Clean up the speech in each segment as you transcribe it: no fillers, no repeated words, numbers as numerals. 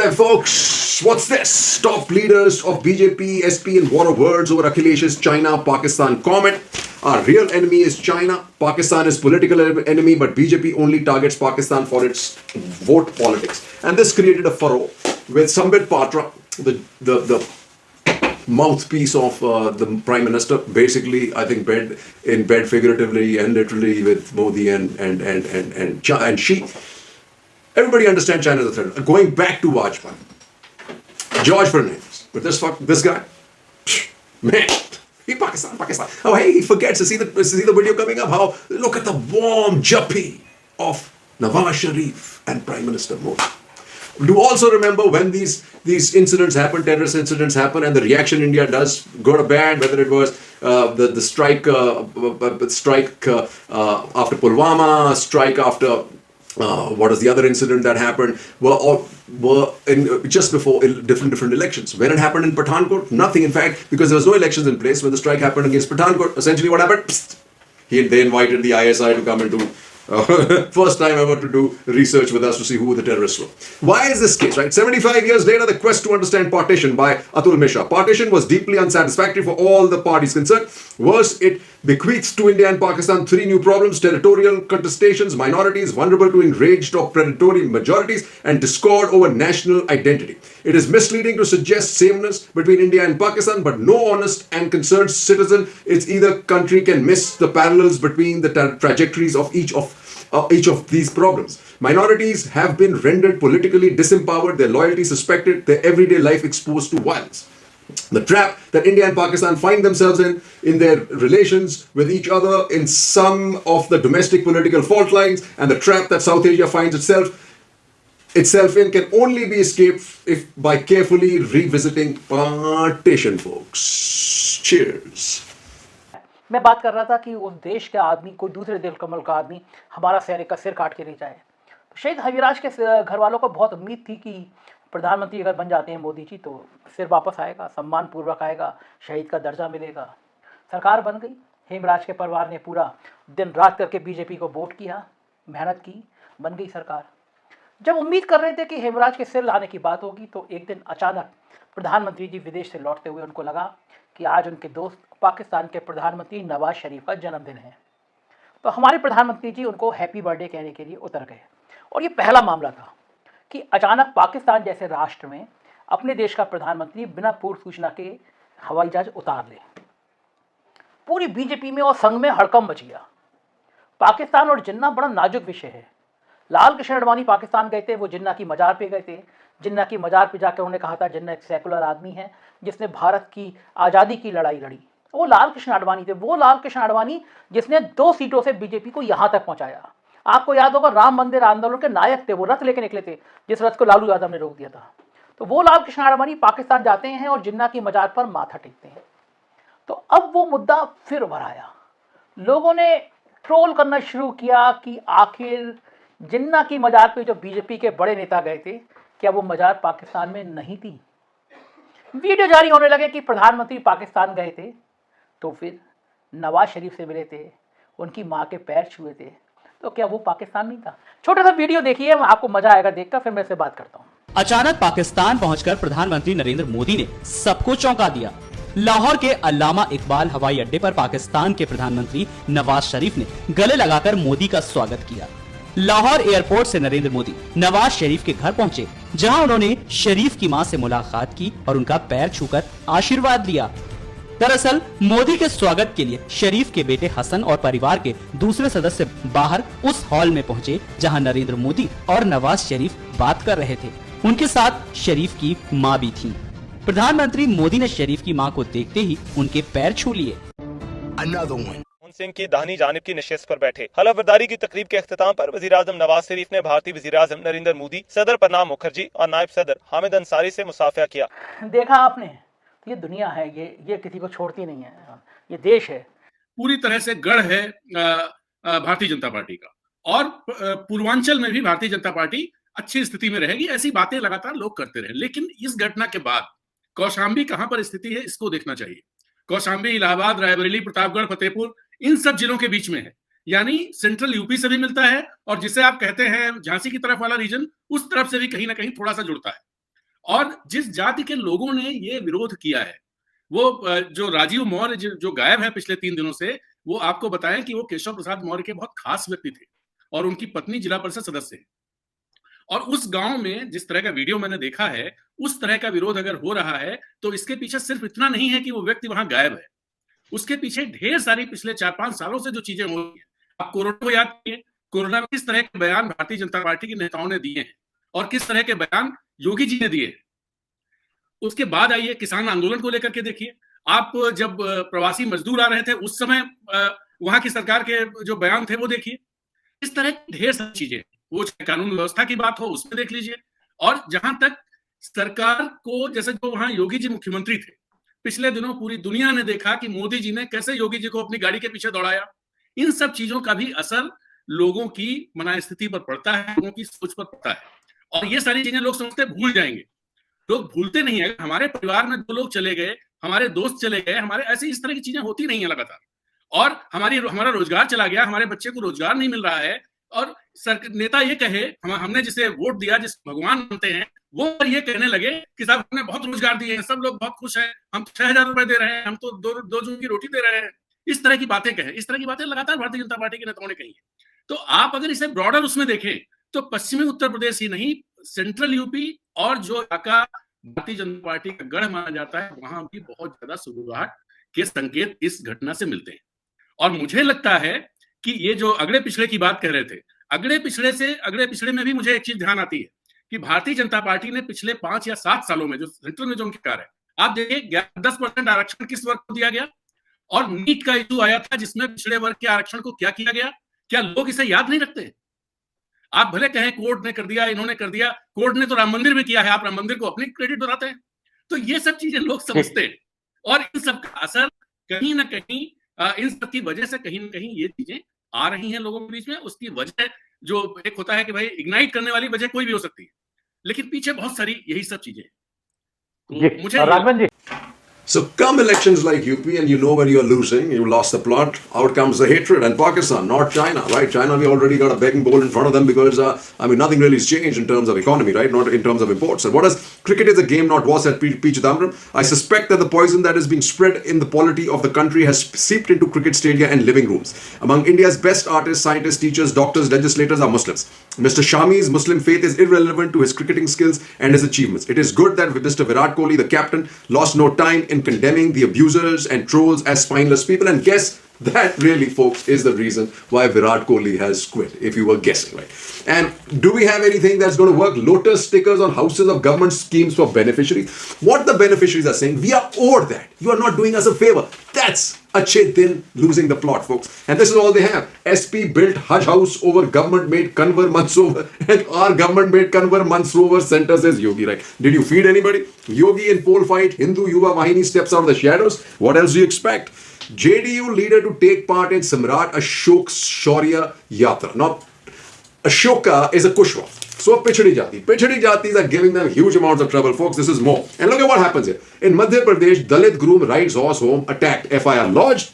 there, folks. What's this? Top leaders of BJP, SP in war of words over Akhilesh's China-Pakistan comment. Our real enemy is China. Pakistan is political enemy, but BJP only targets Pakistan for its vote politics. And this created a furrow with Sambit Patra, the mouthpiece of the Prime Minister, basically, I think, in bed figuratively and literally with Modi and Xi. Everybody understands China is a threat. Going back to Vajpayee, George Fernandez, but this guy, man, Pakistan. Oh, hey, he forgets to see the video coming up. How look at the warm juppie of Nawaz Sharif and Prime Minister Modi. Do also remember when these incidents happen, terrorist incidents happen, and the reaction India does, good or bad, whether it was the strike after Pulwama, strike after what was the other incident that happened, were just before different elections. When it happened in Pathankot, nothing. In fact, because there was no elections in place, when the strike happened against Pathankot, essentially what happened? They invited the ISI to come and do first time ever to do research with us to see who the terrorists were. Why is this case, right? 75 years later, the quest to understand partition by Atul Mishra. Partition was deeply unsatisfactory for all the parties concerned. Worse, it bequeaths to India and Pakistan three new problems: territorial contestations, minorities vulnerable to enraged or predatory majorities, and discord over national identity. It is misleading to suggest sameness between India and Pakistan, but no honest and concerned citizen in either country can miss the parallels between the trajectories of each of these problems. Minorities have been rendered politically disempowered, their loyalty suspected, their everyday life exposed to violence. The trap that India and Pakistan find themselves in their relations with each other, in some of the domestic political fault lines, and the trap that South Asia finds itself in, can only be escaped by carefully revisiting partition, folks. Cheers. मैं बात कर रहा था कि उस देश के आदमी, कोई दूसरे देश का मुल्क का आदमी हमारा सैनिक का सिर काट के ले जाए। तो शहीद हविराज के घर वालों को बहुत उम्मीद थी कि प्रधानमंत्री अगर बन जाते हैं मोदी जी तो सिर वापस आएगा, सम्मान पूर्वक आएगा, शहीद का दर्जा मिलेगा। सरकार बन गई। हेमराज के परिवार ने पूरा दिन रात करके बीजेपी को वोट किया, मेहनत की, बन गई सरकार। जब उम्मीद कर रहे थे कि हेमराज के सिर लाने की बात होगी तो एक दिन अचानक प्रधानमंत्री जी विदेश से लौटते हुए उनको लगा कि आज उनके दोस्त पाकिस्तान के प्रधानमंत्री नवाज शरीफ का जन्मदिन है। तो हमारे प्रधानमंत्री जी उनको हैप्पी बर्थडे कहने के लिए उतर गए। और ये पहला मामला था कि अचानक पाकिस्तान जैसे राष्ट्र में अपने देश का प्रधानमंत्री बिना पूर्व सूचना के हवाई जहाज उतार ले। पूरी बीजेपी में और संघ में हड़कंप मच गया। पाकिस्तान और जिन्ना बड़ा नाजुक विषय है। लाल कृष्ण आडवाणी पाकिस्तान गए थे, वो जिन्ना की मजार पे गए थे। जिन्ना की मजार पे जाकर उन्होंने कहा था जिन्ना एक सेकुलर आदमी है जिसने भारत की आज़ादी की लड़ाई लड़ी। वो लाल कृष्ण आडवाणी थे, वो लाल कृष्ण आडवाणी जिसने 2 सीटों से बीजेपी को यहाँ तक पहुँचाया। आपको याद होगा राम मंदिर आंदोलन के नायक थे, वो रथ लेके निकले थे जिस रथ को लालू यादव ने रोक दिया था। तो वो लाल कृष्ण आडवाणी पाकिस्तान जाते हैं और जिन्ना की मजार पर माथा टेकते हैं। तो अब वो मुद्दा फिर उभर आया। लोगों ने ट्रोल करना शुरू किया कि आखिर जिन्ना की मजार पे जो बीजेपी के बड़े नेता गए थे, क्या वो मजार पाकिस्तान में नहीं थी? वीडियो जारी होने लगे कि प्रधानमंत्री पाकिस्तान गए थे तो फिर नवाज शरीफ से मिले थे, उनकी माँ के पैर छुए थे, तो क्या वो पाकिस्तान नहीं था? छोटा सा वीडियो देखिए, आपको मजा आएगा देखकर, फिर मैं इससे बात करता हूँ। अचानक पाकिस्तान पहुंचकर प्रधानमंत्री नरेंद्र मोदी ने सबको चौंका दिया। लाहौर के अल्लामा इकबाल हवाई अड्डे पर पाकिस्तान के प्रधानमंत्री नवाज शरीफ ने गले लगाकर मोदी का स्वागत किया। लाहौर एयरपोर्ट से नरेंद्र मोदी नवाज शरीफ के घर पहुंचे, जहां उन्होंने शरीफ की मां से मुलाकात की और उनका पैर छूकर आशीर्वाद लिया। दरअसल मोदी के स्वागत के लिए शरीफ के बेटे हसन और परिवार के दूसरे सदस्य बाहर उस हॉल में पहुंचे जहां नरेंद्र मोदी और नवाज शरीफ बात कर रहे थे। उनके साथ शरीफ की मां भी थी। प्रधानमंत्री मोदी ने शरीफ की मां को देखते ही उनके पैर छू लिए। सिंह की दाहिनी जानिब की नशिस्त पर बैठे। हलफबरदारी की तकरीब के अख्तिताम पर वज़ीर-ए-आज़म नवाज शरीफ ने भारतीय वज़ीर-ए-आज़म नरेंद्र मोदी, सदर प्रणब मुखर्जी और नायब सदर हामिद अंसारी से मुसाफिया किया। देखा आपने, ये दुनिया है, ये किसी को छोड़ती नहीं है, ये देश है। पूरी तरह से गढ़ है भारतीय जनता पार्टी का, और पूर्वांचल में भी भारतीय जनता पार्टी अच्छी स्थिति में रहेगी, ऐसी बातें लगातार लोग करते रहे। लेकिन इस घटना के बाद कौशाम्बी कहां पर स्थिति है, इसको देखना चाहिए। कौशाम्बी इलाहाबाद, रायबरेली, प्रतापगढ़, फतेहपुर, इन सब जिलों के बीच में है, यानी सेंट्रल यूपी से भी मिलता है, और जिसे आप कहते हैं झांसी की तरफ वाला रीजन, उस तरफ से भी कहीं ना कहीं थोड़ा सा जुड़ता है। और जिस जाति के लोगों ने ये विरोध किया है, वो जो राजीव मौर्य जो गायब है पिछले 3 दिनों से, वो आपको बताएं कि वो केशव प्रसाद मौर्य के बहुत खास व्यक्ति थे और उनकी पत्नी जिला परिषद सदस्य है। और उस गांव में जिस तरह का वीडियो मैंने देखा है, उस तरह का विरोध अगर हो रहा है तो इसके पीछे सिर्फ इतना नहीं है कि वो व्यक्ति वहां गायब है, उसके पीछे ढेर सारी पिछले 4-5 सालों से जो चीजें हो रही है। आप कोरोना को याद कीजिए, कोरोना में किस तरह के बयान भारतीय जनता पार्टी के नेताओं ने दिए हैं और किस तरह के बयान योगी जी ने दिए। उसके बाद आइए किसान आंदोलन को लेकर के देखिए, आप जब प्रवासी मजदूर आ रहे थे उस समय वहां की सरकार के जो बयान थे वो देखिए। इस तरह की ढेर सारी चीजें, वो चाहे कानून व्यवस्था की बात हो उसमें देख लीजिए, और जहां तक सरकार को, जैसे जो वहां योगी जी मुख्यमंत्री थे, पिछले दिनों पूरी दुनिया ने देखा कि मोदी जी ने कैसे योगी जी को अपनी गाड़ी के पीछे दौड़ाया। इन सब चीजों का भी असर लोगों की मनस्थिति पर पड़ता है, लोगों की सोच पर पड़ता है, और ये सारी चीजें लोग समझते भूल जाएंगे। लोग भूलते नहीं है, हमारे परिवार में जो लोग चले गए, हमारे दोस्त चले गए, हमारे ऐसे इस तरह की चीजें होती नहीं है लगातार, और हमारा रोजगार चला गया, हमारे बच्चे को रोजगार नहीं मिल रहा है, और नेता ये कहे, हमने जिसे वोट दिया, जिस भगवान मानते हैं, वो ये कहने लगे कि साहब हमने बहुत रोजगार दिए हैं, सब लोग बहुत खुश हैं, हम 6,000 रुपए दे रहे हैं, हम तो दो जून की रोटी दे रहे हैं। इस तरह की बातें कहे, इस तरह की बातें लगातार भारतीय जनता पार्टी के नेताओं ने कही है। तो आप अगर इसे ब्रॉडर उसमें देखें तो पश्चिमी उत्तर प्रदेश ही नहीं, सेंट्रल यूपी और जो इलाका भारतीय जनता पार्टी का गढ़ माना जाता है, वहां भी बहुत ज्यादा सुगबुगाहट के संकेत इस घटना से मिलते हैं। और मुझे लगता है कि ये जो अगले पिछड़े की बात कह रहे थे, अगले पिछड़े में भी मुझे एक चीज ध्यान आती है कि भारतीय जनता पार्टी ने पिछले 5 या 7 सालों में जो सेंट्रल में जो उनकी कार है, आप देखिए 10% आरक्षण किस वर्ग को दिया गया, और नीट का इशू आया था जिसमें पिछड़े वर्ग के आरक्षण को क्या किया गया। क्या लोग इसे याद नहीं रखते? आप भले कहें कोर्ट ने कर दिया, इन्होंने कर दिया, कोर्ट ने तो राम मंदिर में किया है, आप राम मंदिर को अपनी क्रेडिट बनाते हैं। तो ये सब चीजें लोग समझते हैं, और इन सब का असर कहीं ना कहीं, इन सब की वजह से कहीं ना कहीं ये चीजें आ रही हैं लोगों के बीच में। उसकी वजह जो एक होता है कि भाई इग्नाइट करने वाली वजह कोई भी हो सकती है, लेकिन पीछे बहुत सारी यही सब चीजें। तो मुझे राघवन जी, So come elections like UP and you know when you're losing, you lost the plot, out comes the hatred. And Pakistan, not China, right? China, we already got a begging bowl in front of them because, nothing really has changed in terms of economy, right? Not in terms of imports. And what is, cricket is a game, not was at P. Chidambaram. I suspect that the poison that is being spread in the polity of the country has seeped into cricket stadia and living rooms. Among India's best artists, scientists, teachers, doctors, legislators are Muslims. Mr. Shami's Muslim faith is irrelevant to his cricketing skills and his achievements. It is good that Mr. Virat Kohli, the captain, lost no time in condemning the abusers and trolls as spineless people. And guess that really, folks, is the reason why Virat Kohli has quit, if you were guessing, right? And do we have anything that's going to work? Lotus stickers on houses of government schemes for beneficiaries. What the beneficiaries are saying, we are owed that. You are not doing us a favor. That's Achhe Din losing the plot, folks. And this is all they have. SP built Hajj house over government-made Kanwar Mansover, and our government-made Kanwar Mansover center, says Yogi, right? Did you feed anybody? Yogi in pole fight, Hindu Yuva Vahini steps out of the shadows. What else do you expect? JDU leader to take part in Samrat Ashok's Shaurya Yatra. Now, Ashoka is a Kushwa. So Pichhadi Jatis are giving them huge amounts of trouble, folks. This is more. And look at what happens here. In Madhya Pradesh, Dalit groom rides horse home, attacked, FIR lodged.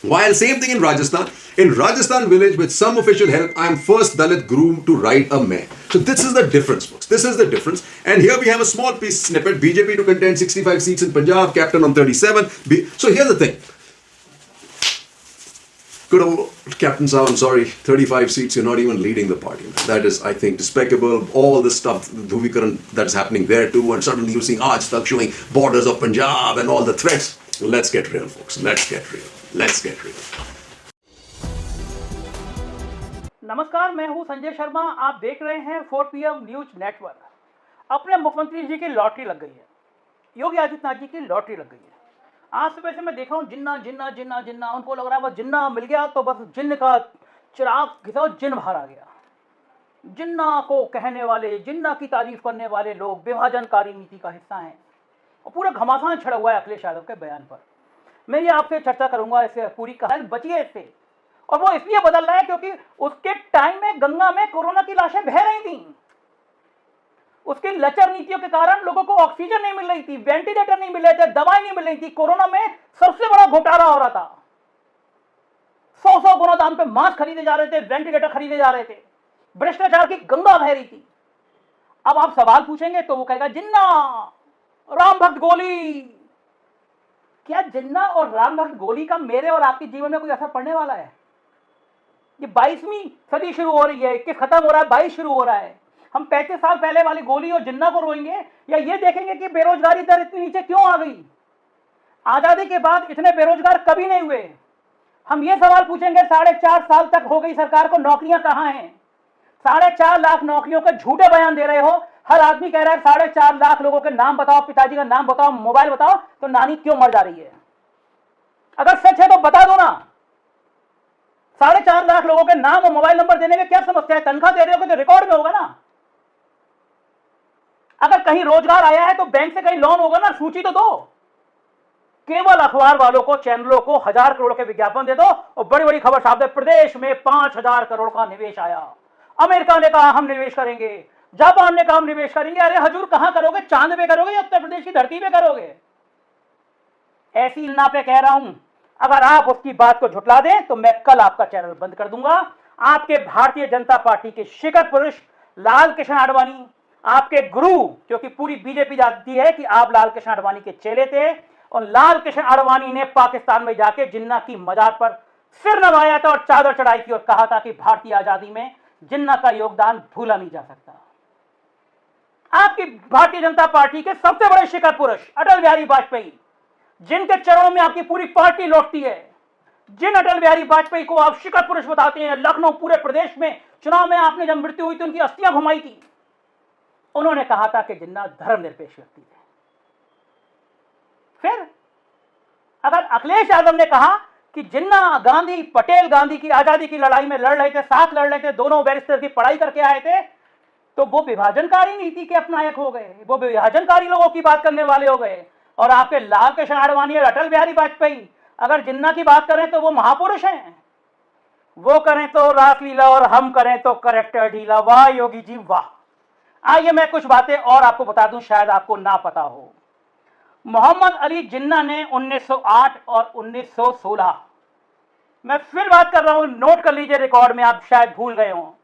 While same thing in Rajasthan. In Rajasthan village, with some official help, I am first Dalit groom to ride a mare. So this is the difference, folks. This is the difference. And here we have a small piece snippet. BJP to contend 65 seats in Punjab, captain on 37. So here's the thing. Good old Captain Saab, I'm sorry, 35 seats, you're not even leading the party. That is, I think, despicable. All this stuff, Dhuvikaran, that's happening there too, and suddenly you're seeing Aaj Tak showing borders of Punjab and all the threats. Let's get real, folks. Let's get real. Let's get real. नमस्कार, मैं हूं संजय शर्मा। आप देख रहे हैं 4 PM news network. अपने मुख्यमंत्री जी की लॉटरी लग गई है, योगी आदित्यनाथ जी की लॉटरी लग गई है। आज सुबह से मैं देख रहा हूँ जिन्ना, उनको लग रहा है बस जिन्ना मिल गया तो बस जिन्न का चिराग घिसा, जिन्न बाहर आ गया। जिन्ना को कहने वाले, जिन्ना की तारीफ करने वाले लोग विभाजनकारी नीति का हिस्सा हैं, और पूरा घमासान छड़ा हुआ है अखिलेश यादव के बयान पर। मैं ये आपसे चर्चा करूंगा, इससे पूरी कहानी बचिए इससे। और वो इसलिए बदल रहा है क्योंकि उसके टाइम में गंगा में कोरोना की लाशें बह रही थी। उसकी लचर नीतियों के कारण लोगों को ऑक्सीजन नहीं मिल रही थी, वेंटिलेटर नहीं मिल रहे थे, दवाई नहीं मिल रही थी। कोरोना में सबसे बड़ा घोटाला हो रहा था। 100 गुना दाम पे मास्क खरीदे जा रहे थे, वेंटिलेटर खरीदे जा रहे थे, भ्रष्टाचार की गंगा बह रही थी। अब आप सवाल पूछेंगे तो वो कहेगा जिन्ना राम भक्त गोली। क्या जिन्ना और राम भक्त गोली का मेरे और आपके जीवन में कोई असर पड़ने वाला है? ये 22वीं सदी शुरू हो रही है, 21 खत्म हो रहा है, 22 शुरू हो रहा है। हम 35 साल पहले वाली गोली और जिन्ना को रोएंगे या ये देखेंगे कि बेरोजगारी दर इतनी नीचे क्यों आ गई? आजादी के बाद इतने बेरोजगार कभी नहीं हुए। हम ये सवाल पूछेंगे 4.5 साल तक हो गई सरकार को, नौकरियां कहां हैं? 4.5 लाख नौकरियों के झूठे बयान दे रहे हो। हर आदमी कह रहा है 4.5 लाख लोगों के नाम बताओ, पिताजी का नाम बताओ, मोबाइल बताओ, तो नानी क्यों मर जा रही है? अगर सच है तो बता दो ना। 4.5 लाख लोगों के नाम और मोबाइल नंबर देने में क्या समस्या है? तनख्वाह दे रहे हो तो रिकॉर्ड में होगा ना। अगर कहीं रोजगार आया है तो बैंक से कहीं लोन होगा ना, सूची तो दो। केवल अखबार वालों को, चैनलों को 1000 करोड़ के विज्ञापन दे दो और बड़ी बड़ी खबर छाप दे, प्रदेश में 5000 करोड़ का निवेश आया, अमेरिका ने कहा हम निवेश करेंगे, जापान ने कहा हम निवेश करेंगे। अरे हजूर, कहां करोगे? चांद पे करोगे या उत्तर प्रदेश की धरती पे करोगे? ऐसी ना पे कह रहा हूं, अगर आप उसकी बात को झुटला दें तो मैं कल आपका चैनल बंद कर दूंगा। आपके भारतीय जनता पार्टी के शिखर पुरुष लाल कृष्ण आडवाणी, आपके गुरु, क्योंकि पूरी बीजेपी जानती है कि आप लाल कृष्ण आडवाणी के चेले थे, और लाल कृष्ण आडवाणी ने पाकिस्तान में जाके जिन्ना की मजार पर सिर नवाया था और चादर चढ़ाई थी और कहा था कि भारतीय आजादी में जिन्ना का योगदान भूला नहीं जा सकता। आपकी भारतीय जनता पार्टी के सबसे बड़े शिखर पुरुष अटल बिहारी वाजपेयी, जिनके चरणों में आपकी पूरी पार्टी लौटती है, जिन अटल बिहारी वाजपेयी को आप शिखर पुरुष बताते हैं, लखनऊ पूरे प्रदेश में चुनाव में आपने जब मृत्यु हुई तो उनकी अस्थियां घुमाई थी, उन्होंने कहा था कि जिन्ना धर्मनिरपेक्ष व्यक्ति है। फिर अगर अखिलेश यादव ने कहा कि जिन्ना गांधी, पटेल गांधी की आजादी की लड़ाई में लड़ रहे थे, साथ लड़ रहे थे, दोनों बैरिस्टर की पढ़ाई करके आए थे, तो वो विभाजनकारी नीति के अपनायक हो गए, वो विभाजनकारी लोगों की बात करने वाले हो गए। और आपके लाल कृष्ण आडवाणी और अटल बिहारी वाजपेयी अगर जिन्ना की बात करें तो वो महापुरुष हैं। वो करें तो रासलीला और हम करें तो करेक्टर ढीला। वाह योगी जी वाह। आइए मैं कुछ बातें और आपको बता दूं, शायद आपको ना पता हो। मोहम्मद अली जिन्ना ने 1908 और 1916, मैं फिर बात कर रहा हूं, नोट कर लीजिए रिकॉर्ड में, आप शायद भूल गए हो।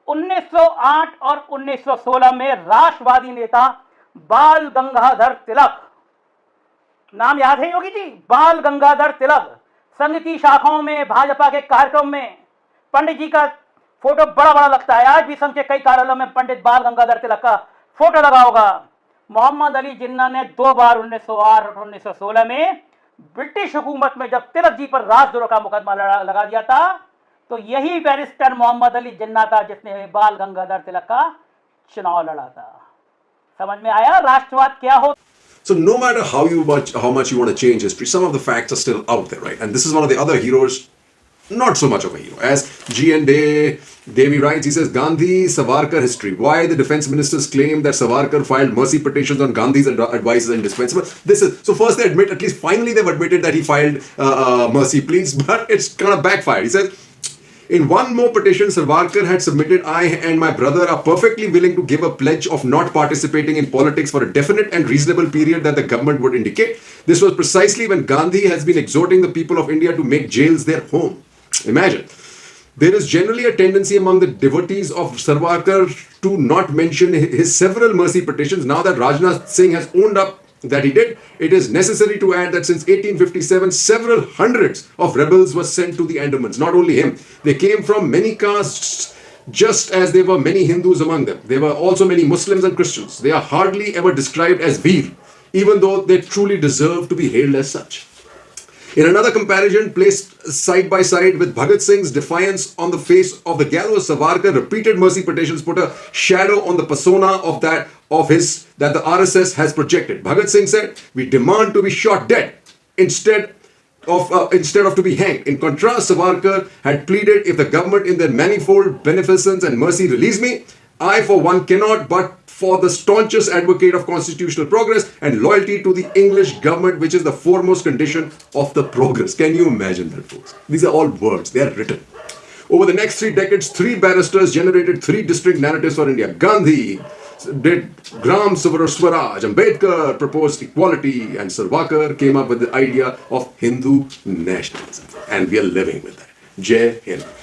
1908 और 1916 में राष्ट्रवादी नेता बाल गंगाधर तिलक, नाम याद है योगी जी? बाल गंगाधर तिलक संघ की शाखाओं में, भाजपा के कार्यक्रम में पंडित जी का फोटो बड़ा बड़ा लगता है। आज भी संघ के कई कार्यालयों में पंडित बाल गंगाधर तिलक का फोटो लगा होगा। मोहम्मद अली जिन्ना ने 2 बार 1908 और 1916 में ब्रिटिश हुकूमत में जब तिलक जी पर राजद्रोह का मुकदमा लगा दिया था, तो यही बैरिस्टर मोहम्मद अली जिन्ना था जिसने बाल गंगाधर तिलक का चुनाव लड़ा था। समझ में आया राष्ट्रवाद क्या हो? So no matter how much you want to change history, some of the facts are still out there, right? And this is one of the other heroes, not so much of a hero. As G.N. Devi writes, he says, Gandhi Savarkar history. Why the defense ministers claim that Savarkar filed mercy petitions on Gandhi's advice is indispensable. This is so. First, they admit, at least finally, they've admitted that he filed mercy pleas, but it's kind of backfired. He says, in one more petition Savarkar had submitted, I and my brother are perfectly willing to give a pledge of not participating in politics for a definite and reasonable period that the government would indicate. This was precisely when Gandhi has been exhorting the people of India to make jails their home. Imagine. There is generally a tendency among the devotees of Savarkar to not mention his several mercy petitions. Now that Rajnath Singh has owned up that he did, it is necessary to add that since 1857, several hundreds of rebels were sent to the Andamans. Not only him, they came from many castes, just as there were many Hindus among them. There were also many Muslims and Christians. They are hardly ever described as Veer, even though they truly deserve to be hailed as such. In another comparison, placed side by side with Bhagat Singh's defiance on the face of the gallows, Savarkar's repeated mercy petitions put a shadow on the persona of his that the RSS has projected. Bhagat Singh said, "We demand to be shot dead instead of to be hanged." In contrast, Savarkar had pleaded, "If the government in their manifold beneficence and mercy release me, I for one cannot but for the staunchest advocate of constitutional progress and loyalty to the English government, which is the foremost condition of the progress." Can you imagine that, folks? These are all words. They are written. Over the next 3 decades, 3 barristers generated 3 distinct narratives for India. Gandhi did Gram Swaraj, Ambedkar proposed equality, and Savarkar came up with the idea of Hindu nationalism. And we are living with that. Jai Hind.